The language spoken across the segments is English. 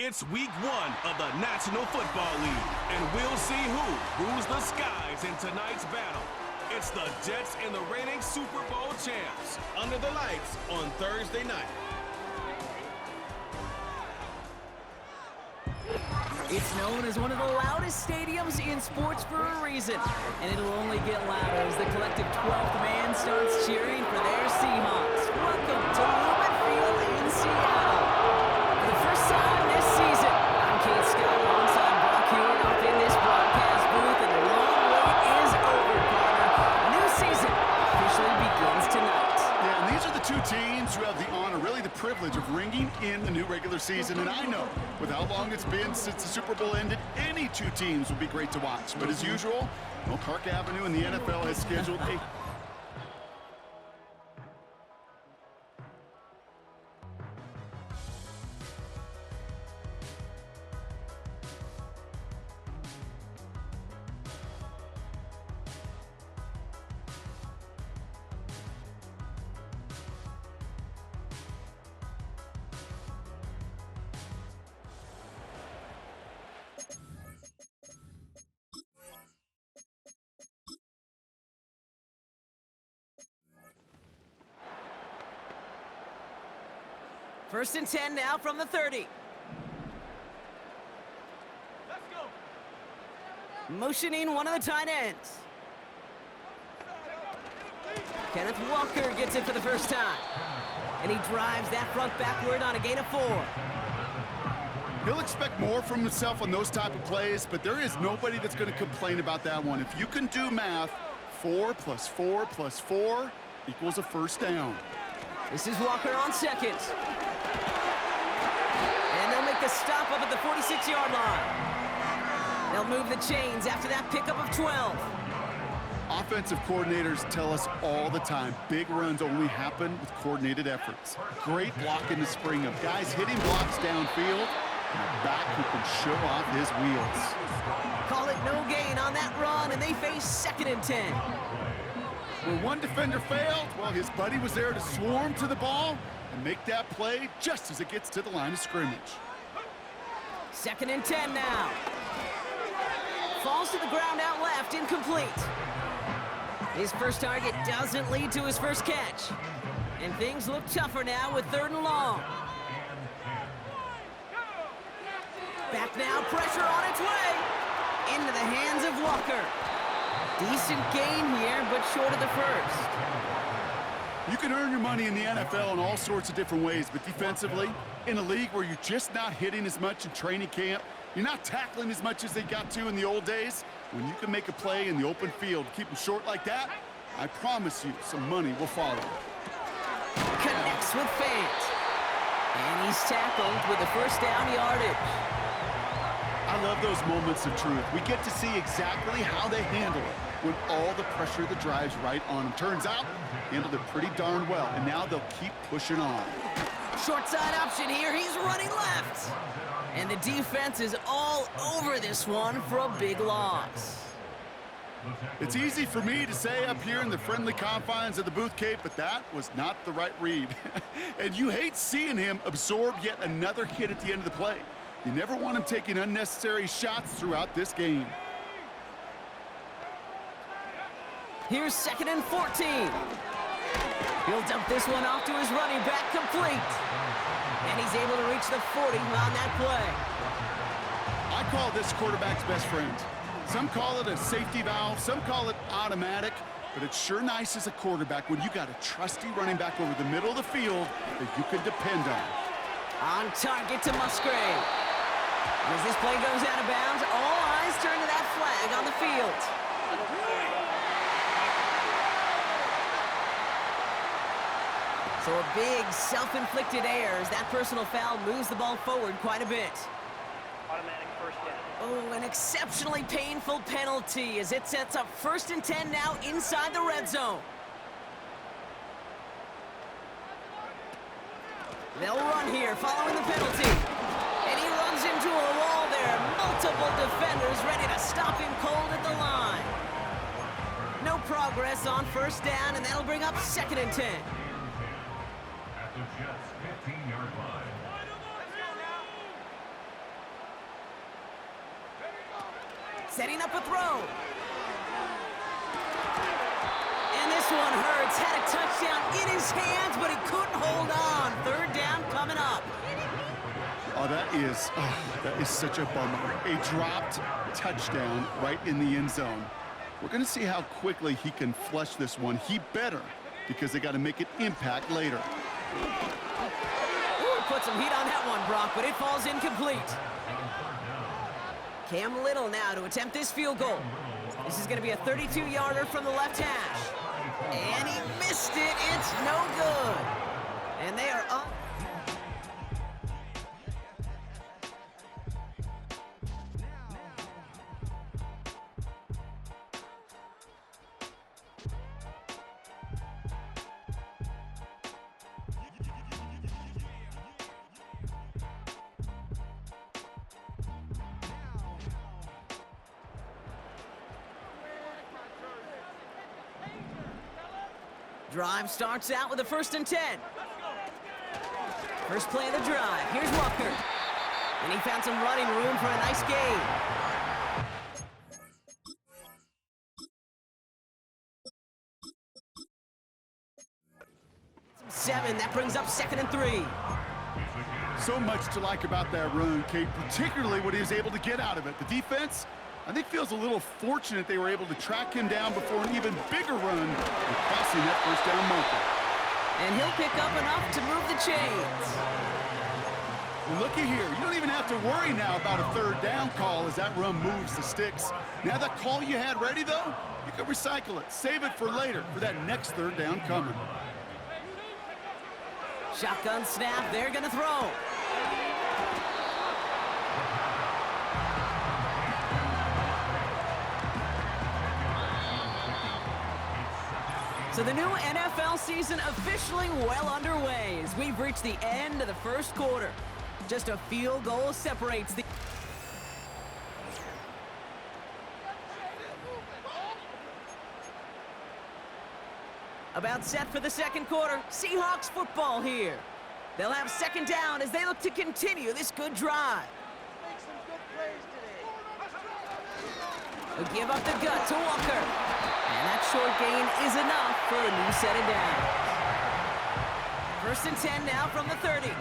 It's week 1 of the National Football League, and we'll see who rules the skies in tonight's battle. It's the Jets and the reigning Super Bowl champs under the lights on Thursday night. It's known as one of the loudest stadiums in sports for a reason, and it'll only get louder as the collective 12th man starts cheering for their Seahawks. Welcome to Lumen Field in Seattle. For the first time this season, I'm Kate Scott alongside Brock Hewitt up in this broadcast booth, and the long wait is over, Connor. A new season officially begins tonight. Yeah, and these are the two teams who have the honor, really the privilege of ringing in the new regular season. And I know, with how long it's been since the Super Bowl ended, any two teams will be great to watch. But as usual, Park Avenue and the NFL has scheduled a First and 10 now from the 30. Let's go. Motioning one of the tight ends. Kenneth Walker gets it for the first time. And he drives that front backward on a gain of 4. He'll expect more from himself on those type of plays, but there is nobody that's going to complain about that one. If you can do math, 4 plus 4 plus 4 equals a first down. This is Walker on second. And they'll make the stop up at the 46-yard line. They'll move the chains after that pickup of 12. Offensive coordinators tell us all the time, big runs only happen with coordinated efforts. Great block in the spring of guys hitting blocks downfield, and a back who can show off his wheels. Call it no gain on that run, and they face 2nd and 10. When one defender failed, well, his buddy was there to swarm to the ball and make that play just as it gets to the line of scrimmage. 2nd and 10 now. Falls to the ground out left, incomplete. His first target doesn't lead to his first catch. And things look tougher now with 3rd and long. Back now, pressure on its way. Into the hands of Walker. Decent gain here, but short of the first. You can earn your money in the NFL in all sorts of different ways, but defensively, in a league where you're just not hitting as much in training camp, you're not tackling as much as they got to in the old days, when you can make a play in the open field, keep them short like that, I promise you some money will follow. Connects with Fant. And he's tackled with a first down yardage. I love those moments of truth. We get to see exactly how they handle it when all the pressure that drives right on them. Turns out, handled it pretty darn well, and now they'll keep pushing on. Short side option here. He's running left. And the defense is all over this one for a big loss. It's easy for me to say up here in the friendly confines of the booth, Kate, but that was not the right read. And you hate seeing him absorb yet another hit at the end of the play. You never want him taking unnecessary shots throughout this game. Here's 2nd and 14. He'll dump this one off to his running back, complete. And he's able to reach the 40 on that play. I call this quarterback's best friend. Some call it a safety valve, some call it automatic, but it's sure nice as a quarterback when you got a trusty running back over the middle of the field that you can depend on. On target to Musgrave. As this play goes out of bounds, all eyes turn to that flag on the field. So a big self-inflicted error as that personal foul moves the ball forward quite a bit. Automatic first down. Oh, an exceptionally painful penalty as it sets up 1st and 10 now inside the red zone. They'll run here following the penalty. And he runs into a wall there. Multiple defenders ready to stop him cold at the line. No progress on 1st down, and that'll bring up 2nd and 10. At the Jets' 15-yard line. Setting up a throw. And this one hurts. Had a touchdown in his hands, but he couldn't hold on. Third down coming up. Oh, that is such a bummer. A dropped touchdown right in the end zone. We're going to see how quickly he can flush this one. He better, because they got to make an impact later. Ooh, put some heat on that one, Brock, but it falls incomplete. Cam Little now to attempt this field goal. This is going to be a 32-yarder from the left hash. And he missed it. It's no good. And they are up. Drive starts out with a 1st and 10. First play of the drive. Here's Walker. And he found some running room for a nice gain. Seven. That brings up 2nd and 3. So much to like about that run, Kate, particularly what he was able to get out of it. The defense, I think, feels a little fortunate they were able to track him down before an even bigger run and crossing that 1st down marker. And he'll pick up enough to move the chains. Well, looky here. You don't even have to worry now about a 3rd down call as that run moves the sticks. Now that call you had ready, though, you can recycle it. Save it for later for that next 3rd down coming. Shotgun snap. They're going to throw. So the new NFL season officially well underway as we've reached the end of the 1st quarter. Just a field goal separates the... About set for the 2nd quarter. Seahawks football here. They'll have 2nd down as they look to continue this good drive. They'll give up the gut to Walker. And that short gain is enough for a new set of downs. 1st and 10 now from the 30.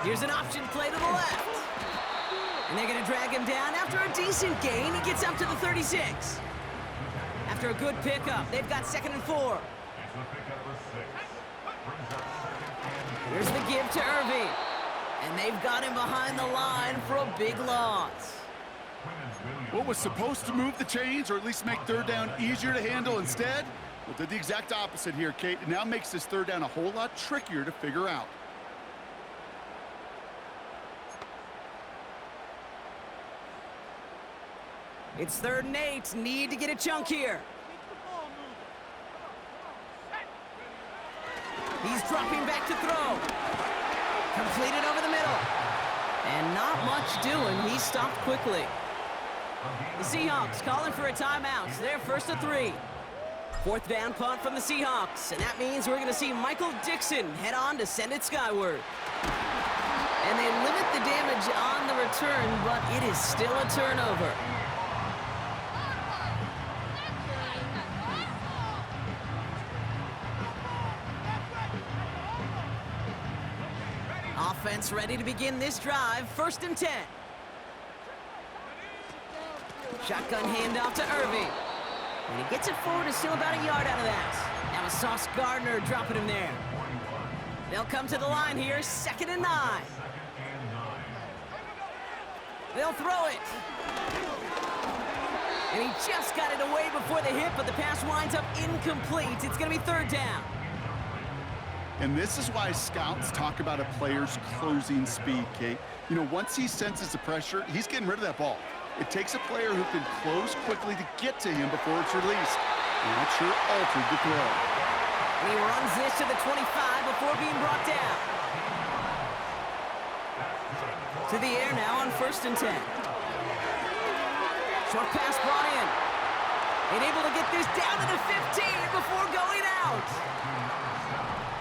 Here's an option play to the left. And they're going to drag him down after a decent gain. He gets up to the 36. After a good pickup, they've got 2nd and 4. Here's the give to Irving. And they've got him behind the line for a big loss. What was supposed to move the chains, or at least make 3rd down easier to handle instead? Well, did the exact opposite here, Kate. It now makes this 3rd down a whole lot trickier to figure out. It's 3rd and 8. Need to get a chunk here. He's dropping back to throw. Completed over the middle. And not much doing. He stopped quickly. The Seahawks calling for a timeout. So they're 1st and 3. 4th down punt from the Seahawks. And that means we're going to see Michael Dixon head on to send it skyward. And they limit the damage on the return, but it is still a turnover. Offense ready to begin this drive. 1st and 10. Shotgun handoff to Irving. And he gets it forward and still about a yard out of that. That was Sauce Gardner dropping him there. They'll come to the line here. 2nd and 9. They'll throw it. And he just got it away before the hit, but the pass winds up incomplete. It's going to be 3rd down. And this is why scouts talk about a player's closing speed, Kate. You know, once he senses the pressure, he's getting rid of that ball. It takes a player who can close quickly to get to him before it's released. And that sure altered the throw. And he runs this to the 25 before being brought down. To the air now on 1st and 10. Short pass brought in. And able to get this down to the 15 before going out.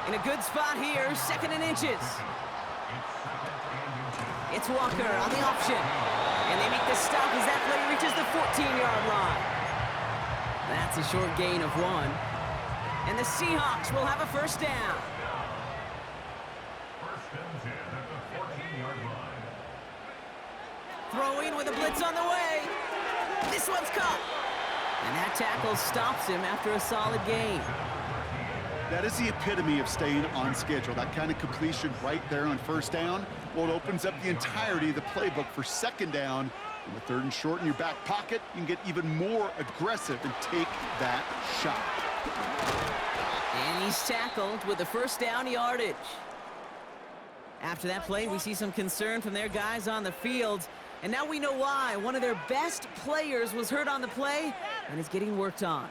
In a good spot here, 2nd and inches. It's Walker on the option. And they make the stop as that play reaches the 14-yard line. That's a short gain of 1. And the Seahawks will have a first down. First and 10 at the 14-yard line. Throwing with a blitz on the way. This one's caught. And that tackle stops him after a solid gain. That is the epitome of staying on schedule. That kind of completion right there on first down. Well, it opens up the entirety of the playbook for second down. And with 3rd and short in your back pocket, you can get even more aggressive and take that shot. And he's tackled with the first down yardage. After that play, we see some concern from their guys on the field. And now we know why. One of their best players was hurt on the play and is getting worked on.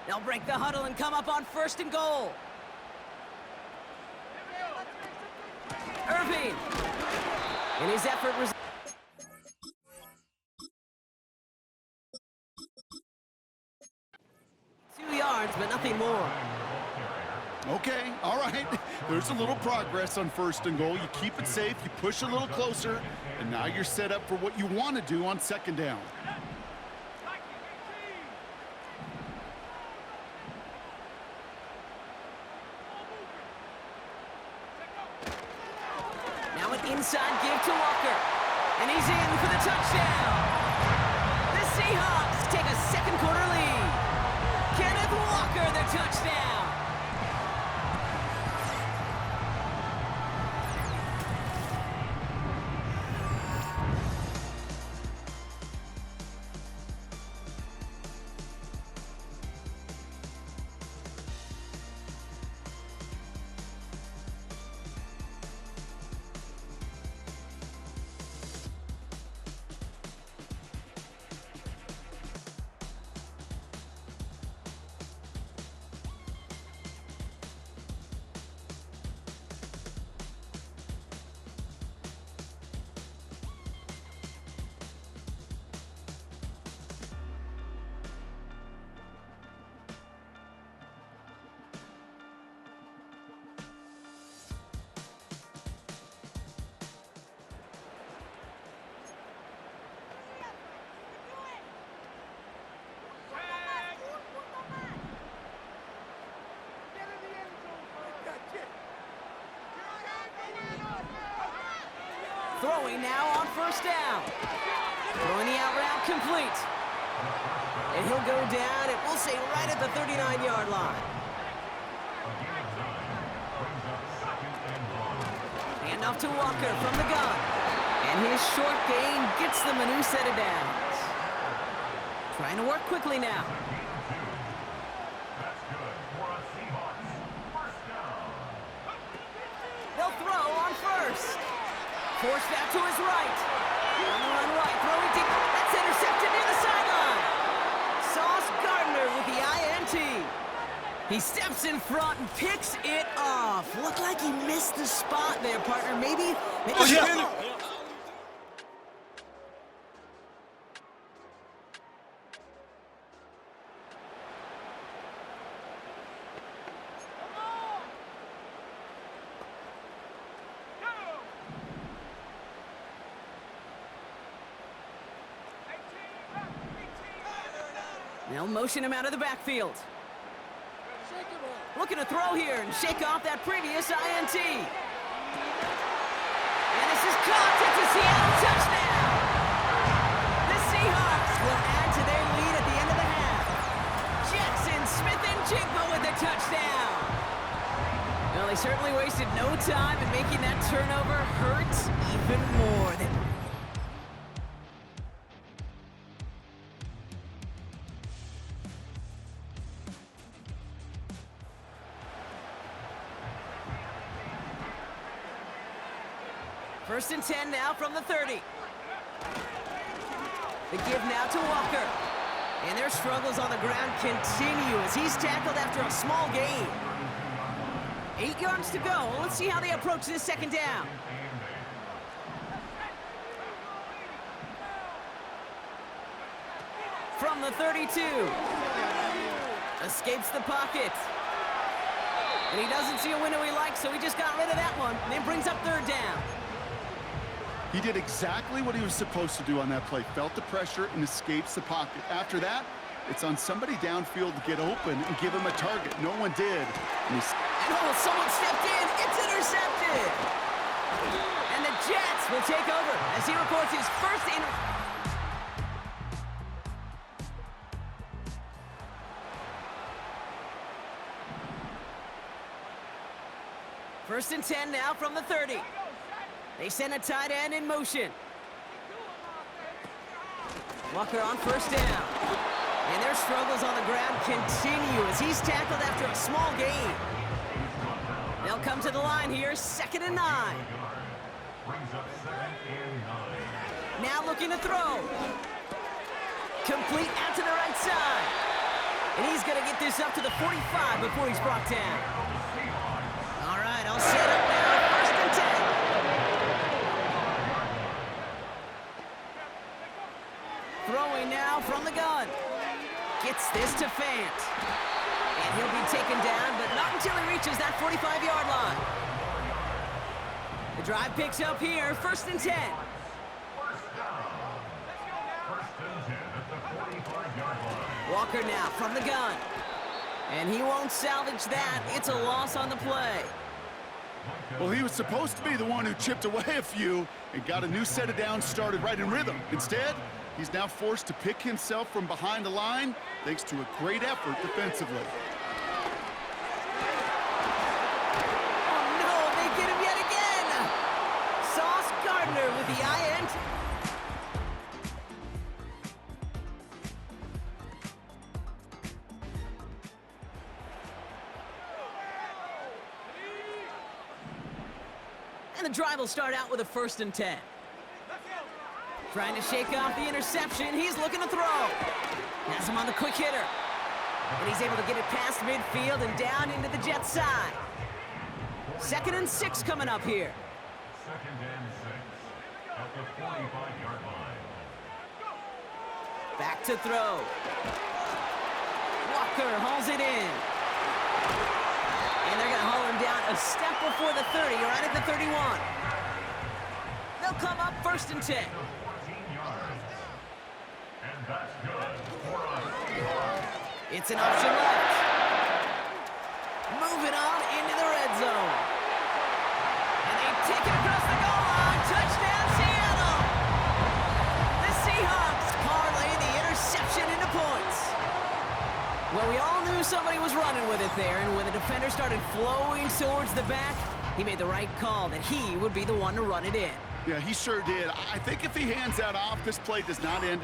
They'll break the huddle and come up on 1st and goal. Irving. In his effort. 2 yards, but nothing more. Okay, all right. There's a little progress on 1st and goal. You keep it safe, you push a little closer, and now you're set up for what you want to do on 2nd down. Now an inside give to Walker, and he's in for the touchdown. The Seahawks take a 2nd quarter lead. Kenneth Walker, the touchdown. Throwing now on 1st down. Throwing the out route complete. And he'll go down, and we'll say right at the 39-yard line. Handoff to Walker from the gun. And his short gain gets them a new set of downs. Trying to work quickly now. They'll throw on 1st. Forced back to his right. On the run right, throwing deep. That's intercepted near the sideline. Sauce Gardner with the INT. He steps in front and picks it off. Looked like he missed the spot there, partner. Maybe. Oh, yeah. They'll motion him out of the backfield. Looking to throw here and shake off that previous INT. And this is caught. It's a Seattle touchdown. The Seahawks will add to their lead at the end of the half. Jackson Smith and Jigba with the touchdown. Well, they certainly wasted no time in making that turnover hurt even more. First and 10 now from the 30. The give now to Walker. And their struggles on the ground continue as he's tackled after a small gain. 8 yards to go. Let's see how they approach this 2nd down. From the 32. Escapes the pocket. And he doesn't see a window he likes, so he just got rid of that one. And then brings up third down. He did exactly what he was supposed to do on that play. Felt the pressure and escapes the pocket. After that, it's on somebody downfield to get open and give him a target. No one did. And someone stepped in. It's intercepted. And the Jets will take over as he records his first First and 10 now from the 30. They send a tight end in motion. Walker on first down. And their struggles on the ground continue as he's tackled after a small gain. They'll come to the line here, 2nd and 9. Now looking to throw. Complete out to the right side. And he's going to get this up to the 45 before he's brought down. All right, I'll set up now, 1st and 10. Throwing now from the gun. Gets this to Fant. And he'll be taken down, but not until he reaches that 45-yard line. The drive picks up here, 1st and 10. Walker now from the gun. And he won't salvage that. It's a loss on the play. Well, he was supposed to be the one who chipped away a few and got a new set of downs started right in rhythm. Instead, he's now forced to pick himself from behind the line thanks to a great effort defensively. Oh, no, they get him yet again. Sauce Gardner with the INT. And the drive will start out with a 1st and 10. Trying to shake off the interception. He's looking to throw. Has him on the quick hitter. And he's able to get it past midfield and down into the Jets side. 2nd and 6 coming up here. 2nd and 6 at the 45-yard line. Back to throw. Walker hauls it in. And they're going to haul him down a step before the 30, right at the 31. They'll come up 1st and 10. 14 yards. And that's good for us. It's an option left. Moving on into the red zone. And they take it across the goal line. Touchdown, Seattle. The Seahawks parlay the interception into points. Well, we all knew somebody was running with it there, and when the defender started flowing towards the back, he made the right call that he would be the one to run it in. Yeah, he sure did. I think if he hands that off, this play does not end.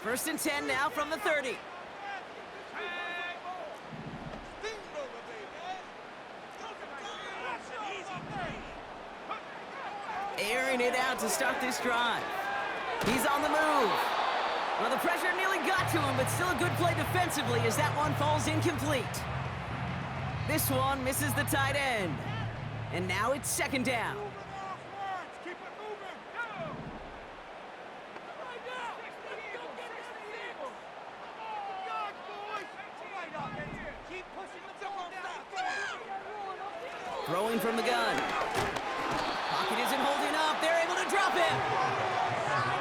First and 10 now from the 30. Airing it out to start this drive. He's on the move. Well, the pressure nearly got to him, but still a good play defensively as that one falls incomplete. This one misses the tight end. And now it's 2nd down. Throwing from the gun. Pocket isn't holding up. They're able to drop him.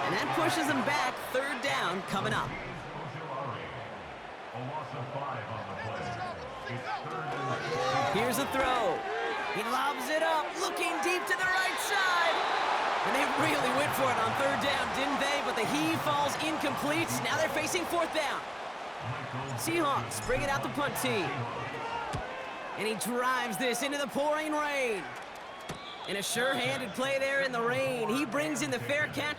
And that pushes him back. 3rd down coming up. A loss of 5 on the play. It's 3rd and 6. Here's a throw. He lobs it up, looking deep to the right side. And they really went for it on 3rd down, didn't they? But the heave falls incomplete. Now they're facing 4th down. Seahawks bring it out the punt team. And he drives this into the pouring rain. And a sure-handed play there in the rain. He brings in the fair catch.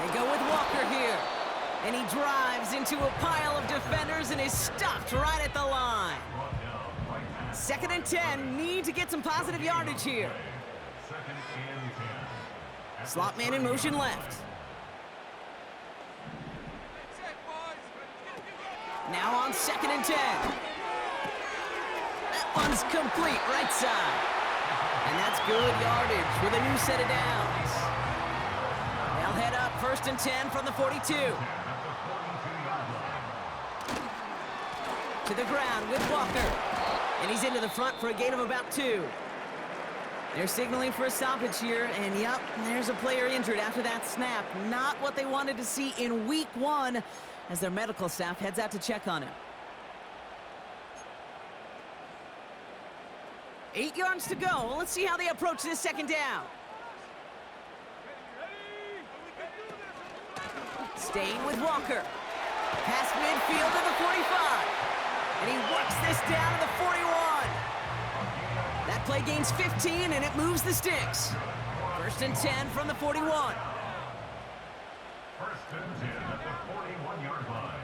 They go with Walker here. And he drives into a pile of defenders and is stopped right at the line. 2nd and 10, need to get some positive yardage here. 2nd and 10. Slot man in motion left. Now on 2nd and 10. That one's complete, right side. And that's good yardage with a new set of downs. They'll head up 1st and 10 from the 42. To the ground with Walker. And he's into the front for a gain of about 2. They're signaling for a stoppage here, and yep, there's a player injured after that snap. Not what they wanted to see in week 1 as their medical staff heads out to check on him. 8 yards to go. Let's see how they approach this 2nd down. Staying with Walker. Past midfield to the 45. And he works this down to the 41. That play gains 15, and it moves the sticks. 1st and 10 from the 41. 1st and 10 at the 41-yard line.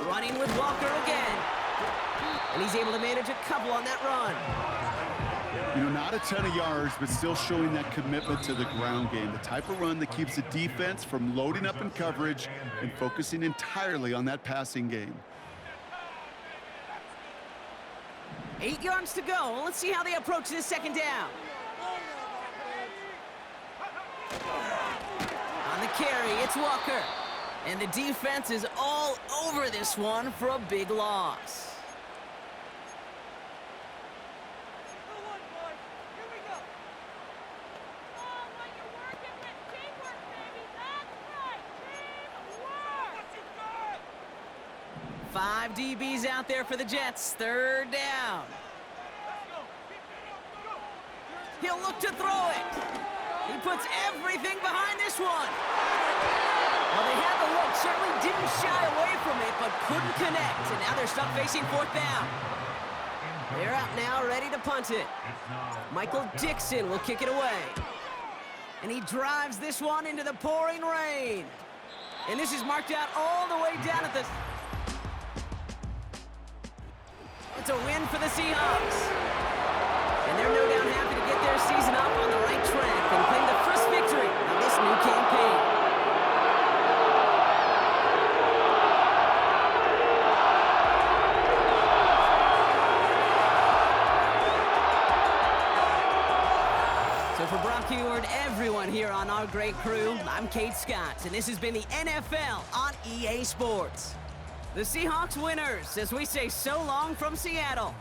Running with Walker again. And he's able to manage a couple on that run. You know, not a ton of yards, but still showing that commitment to the ground game. The type of run that keeps the defense from loading up in coverage and focusing entirely on that passing game. 8 yards to go. Let's see how they approach this 2nd down. On the carry, it's Walker. And the defense is all over this one for a big loss. Five DBs out there for the Jets. 3rd down. He'll look to throw it. He puts everything behind this one. Well, they had the look, certainly didn't shy away from it, but couldn't connect. And now they're stuck facing 4th down. They're out now, ready to punt it. Michael Dixon will kick it away. And he drives this one into the pouring rain. And this is marked out all the way down at the... It's a win for the Seahawks. And they're no doubt happy to get their season up on the right track and claim the first victory of this new campaign. So for Brock Heward, everyone here on our great crew, I'm Kate Scott, and this has been the NFL on EA Sports. The Seahawks winners, as we say so long from Seattle.